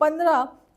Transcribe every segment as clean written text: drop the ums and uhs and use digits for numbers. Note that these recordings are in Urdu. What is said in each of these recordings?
15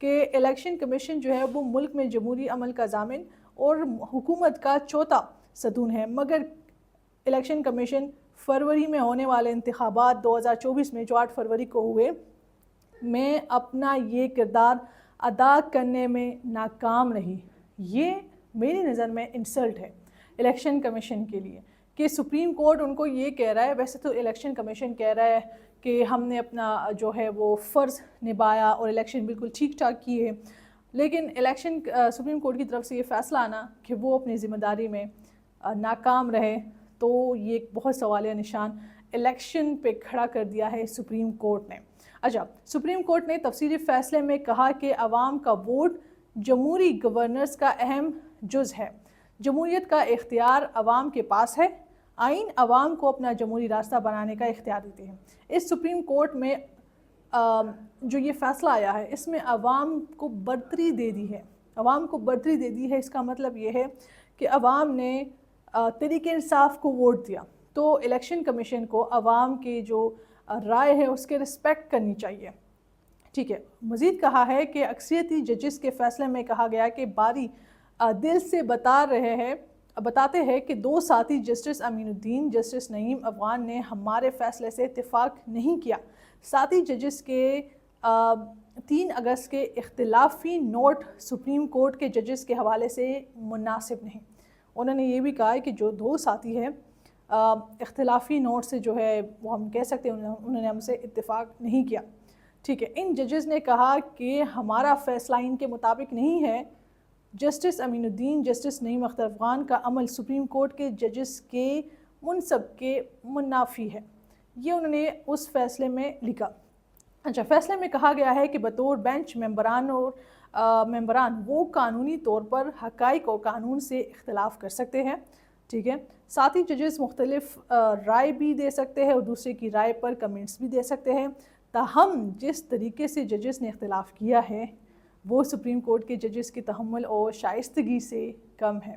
کہ الیکشن کمیشن جو ہے وہ ملک میں جمہوری عمل کا ضامن اور حکومت کا چوتھا ستون ہے، مگر الیکشن کمیشن فروری میں ہونے والے انتخابات 2024 میں جو 8 فروری کو ہوئے میں اپنا یہ کردار ادا کرنے میں ناکام رہی۔ یہ میری نظر میں انسلٹ ہے الیکشن کمیشن کے لیے کہ سپریم کورٹ ان کو یہ کہہ رہا ہے، ویسے تو الیکشن کمیشن کہہ رہا ہے کہ ہم نے اپنا جو ہے وہ فرض نبھایا اور الیکشن بالکل ٹھیک ٹھاک کیے، لیکن سپریم کورٹ کی طرف سے یہ فیصلہ آنا کہ وہ اپنی ذمہ داری میں ناکام رہے، تو یہ ایک بہت سوالیہ نشان الیکشن پہ کھڑا کر دیا ہے سپریم کورٹ نے۔ اچھا، سپریم کورٹ نے تفصیلی فیصلے میں کہا کہ عوام کا ووٹ جمہوری گورننس کا اہم جز ہے، جمہوریت کا اختیار عوام کے پاس ہے، آئین عوام کو اپنا جمہوری راستہ بنانے کا اختیار دیتے ہیں۔ اس سپریم کورٹ میں جو یہ فیصلہ آیا ہے اس میں عوام کو برتری دے دی ہے، عوام کو برتری دے دی ہے، اس کا مطلب یہ ہے کہ عوام نے تحریک انصاف کو ووٹ دیا، تو الیکشن کمیشن کو عوام کی جو رائے ہے اس کے رسپیکٹ کرنی چاہیے، ٹھیک ہے۔ مزید کہا ہے کہ اکثریتی ججز کے فیصلے میں کہا گیا کہ باری دل سے بتاتے ہیں کہ 2 ساتھی جسٹس امین الدین، جسٹس نعیم افغان نے ہمارے فیصلے سے اتفاق نہیں کیا۔ ساتھی ججز کے 3 اگست کے اختلافی نوٹ سپریم کورٹ کے ججز کے حوالے سے مناسب نہیں۔ انہوں نے یہ بھی کہا ہے کہ جو 2 ساتھی ہیں اختلافی نوٹ سے جو ہے وہ ہم کہہ سکتے ہیں انہوں نے ہم سے اتفاق نہیں کیا، ٹھیک ہے۔ ان ججز نے کہا کہ ہمارا فیصلہ ان کے مطابق نہیں ہے، جسٹس امین الدین، جسٹس نعیم اختر افغان کا عمل سپریم کورٹ کے ججز کے منصب کے منافی ہے، یہ انہوں نے اس فیصلے میں لکھا۔ اچھا، فیصلے میں کہا گیا ہے کہ بطور بینچ ممبران وہ قانونی طور پر حقائق اور قانون سے اختلاف کر سکتے ہیں، ٹھیک ہے۔ ساتھی ججز مختلف رائے بھی دے سکتے ہیں اور دوسرے کی رائے پر کمنٹس بھی دے سکتے ہیں، تاہم جس طریقے سے ججز نے اختلاف کیا ہے وہ سپریم کورٹ کے ججز کی تحمل اور شائستگی سے کم ہے۔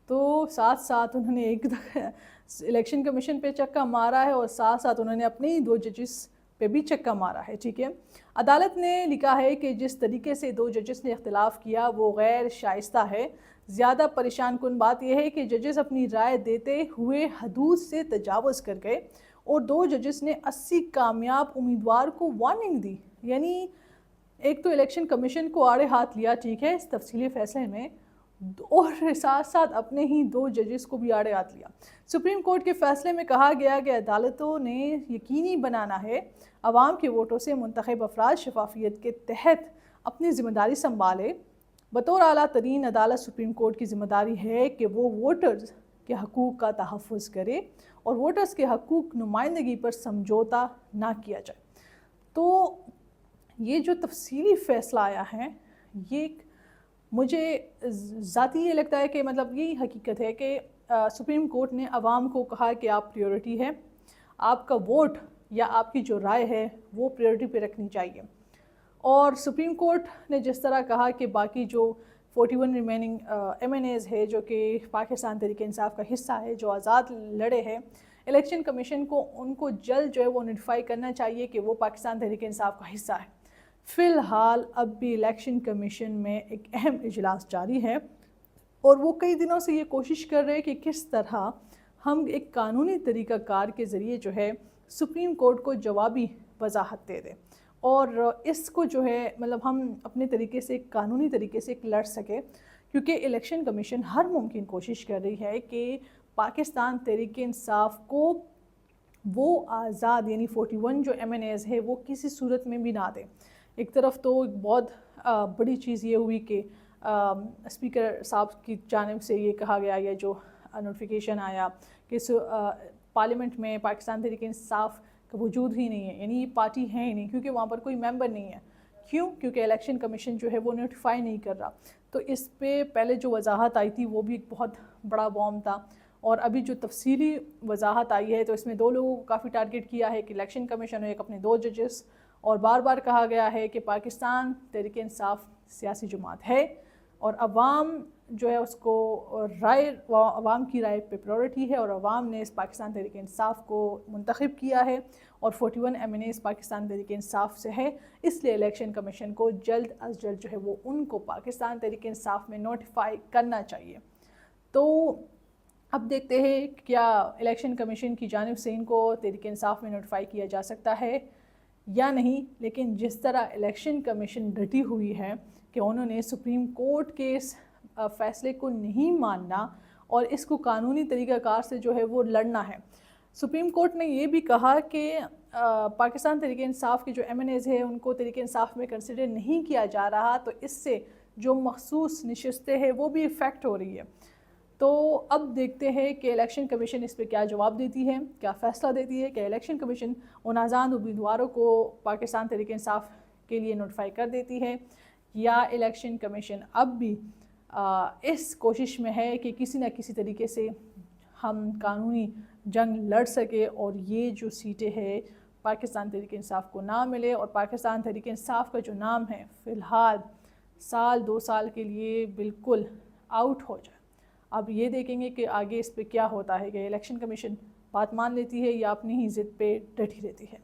تو ساتھ ساتھ انہوں نے ایک الیکشن کمیشن پہ چکا مارا ہے اور ساتھ ساتھ انہوں نے اپنے ہی 2 ججز پہ بھی چکا مارا ہے، ٹھیک ہے۔ عدالت نے لکھا ہے کہ جس طریقے سے 2 ججز نے اختلاف کیا وہ غیر شائستہ ہے۔ زیادہ پریشان کن بات یہ ہے کہ ججز اپنی رائے دیتے ہوئے حدود سے تجاوز کر گئے اور 2 ججز نے 80 کامیاب امیدوار کو وارننگ دی، یعنی ایک تو الیکشن کمیشن کو آڑے ہاتھ لیا، ٹھیک ہے، اس تفصیلی فیصلے میں، اور ساتھ ساتھ اپنے ہی 2 ججز کو بھی آڑے ہاتھ لیا۔ سپریم کورٹ کے فیصلے میں کہا گیا کہ عدالتوں نے یقینی بنانا ہے عوام کے ووٹوں سے منتخب افراد شفافیت کے تحت اپنی ذمہ داری سنبھالے۔ بطور اعلیٰ ترین عدالت سپریم کورٹ کی ذمہ داری ہے کہ وہ ووٹرز کے حقوق کا تحفظ کرے اور ووٹرز کے حقوق نمائندگی پر سمجھوتا نہ کیا جائے۔ تو یہ جو تفصیلی فیصلہ آیا ہے یہ مجھے ذاتی یہ لگتا ہے کہ مطلب یہی حقیقت ہے کہ سپریم کورٹ نے عوام کو کہا کہ آپ پریورٹی ہے، آپ کا ووٹ یا آپ کی جو رائے ہے وہ پریورٹی پہ رکھنی چاہیے، اور سپریم کورٹ نے جس طرح کہا کہ باقی جو 41 ریمیننگ MNAs ہے جو کہ پاکستان تحریک انصاف کا حصہ ہے جو آزاد لڑے ہیں، الیکشن کمیشن کو ان کو جلد جو ہے وہ نوٹیفائی کرنا چاہیے کہ وہ پاکستان تحریک انصاف کا حصہ ہے۔ فی الحال اب بھی الیکشن کمیشن میں ایک اہم اجلاس جاری ہے اور وہ کئی دنوں سے یہ کوشش کر رہے کہ کس طرح ہم ایک قانونی طریقہ کار کے ذریعے جو ہے سپریم کورٹ کو جوابی وضاحت دے دیں اور اس کو جو ہے مطلب ہم اپنے طریقے سے قانونی طریقے سے لڑ سکے، کیونکہ الیکشن کمیشن ہر ممکن کوشش کر رہی ہے کہ پاکستان تحریک انصاف کو وہ آزاد یعنی 41 جو MNAs ہے وہ کسی صورت میں بھی نہ دیں۔ ایک طرف تو ایک بہت بڑی چیز یہ ہوئی کہ اسپیکر صاحب کی جانب سے یہ کہا گیا، یہ جو نوٹیفیکیشن آیا کہ پارلیمنٹ میں پاکستان تحریک انصاف کا وجود ہی نہیں ہے، یعنی یہ پارٹی ہے ہی نہیں کیونکہ وہاں پر کوئی ممبر نہیں ہے۔ کیونکہ الیکشن کمیشن جو ہے وہ نوٹیفائی نہیں کر رہا، تو اس پہ پہلے جو وضاحت آئی تھی وہ بھی ایک بہت بڑا بوم تھا، اور ابھی جو تفصیلی وضاحت آئی ہے تو اس میں 2 لوگوں کو کافی ٹارگٹ کیا ہے کہ الیکشن کمیشن اور ایک اپنے 2 ججز، اور بار بار کہا گیا ہے کہ پاکستان تحریک انصاف سیاسی جماعت ہے، اور عوام جو ہے اس کو رائے، عوام کی رائے پہ پریورٹی ہے، اور عوام نے اس پاکستان تحریک انصاف کو منتخب کیا ہے، اور 41 MNAs پاکستان تحریک انصاف سے ہے، اس لیے الیکشن کمیشن کو جلد از جلد جو ہے وہ ان کو پاکستان تحریک انصاف میں نوٹیفائی کرنا چاہیے۔ تو اب دیکھتے ہیں کیا الیکشن کمیشن کی جانب سے ان کو تحریک انصاف میں نوٹیفائی کیا جا سکتا ہے یا نہیں، لیکن جس طرح الیکشن کمیشن ڈٹی ہوئی ہے کہ انہوں نے سپریم کورٹ کے اس فیصلے کو نہیں ماننا اور اس کو قانونی طریقہ کار سے جو ہے وہ لڑنا ہے۔ سپریم کورٹ نے یہ بھی کہا کہ پاکستان تحریک انصاف کے جو MNAs ہیں ان کو تحریک انصاف میں کنسیڈر نہیں کیا جا رہا، تو اس سے جو مخصوص نشستیں ہیں وہ بھی افیکٹ ہو رہی ہے۔ تو اب دیکھتے ہیں کہ الیکشن کمیشن اس پہ کیا جواب دیتی ہے، کیا فیصلہ دیتی ہے، کہ الیکشن کمیشن ان آزاد امیدواروں کو پاکستان تحریک انصاف کے لیے نوٹیفائی کر دیتی ہے، یا الیکشن کمیشن اب بھی اس کوشش میں ہے کہ کسی نہ کسی طریقے سے ہم قانونی جنگ لڑ سکے اور یہ جو سیٹیں ہیں پاکستان تحریک انصاف کو نہ ملے، اور پاکستان تحریک انصاف کا جو نام ہے فی الحال 1-2 سال کے لیے بالکل آؤٹ ہو جائے۔ اب یہ دیکھیں گے کہ آگے اس پہ کیا ہوتا ہے، کہ الیکشن کمیشن بات مان لیتی ہے یا اپنی ہی ضد پہ ڈٹی رہتی ہے۔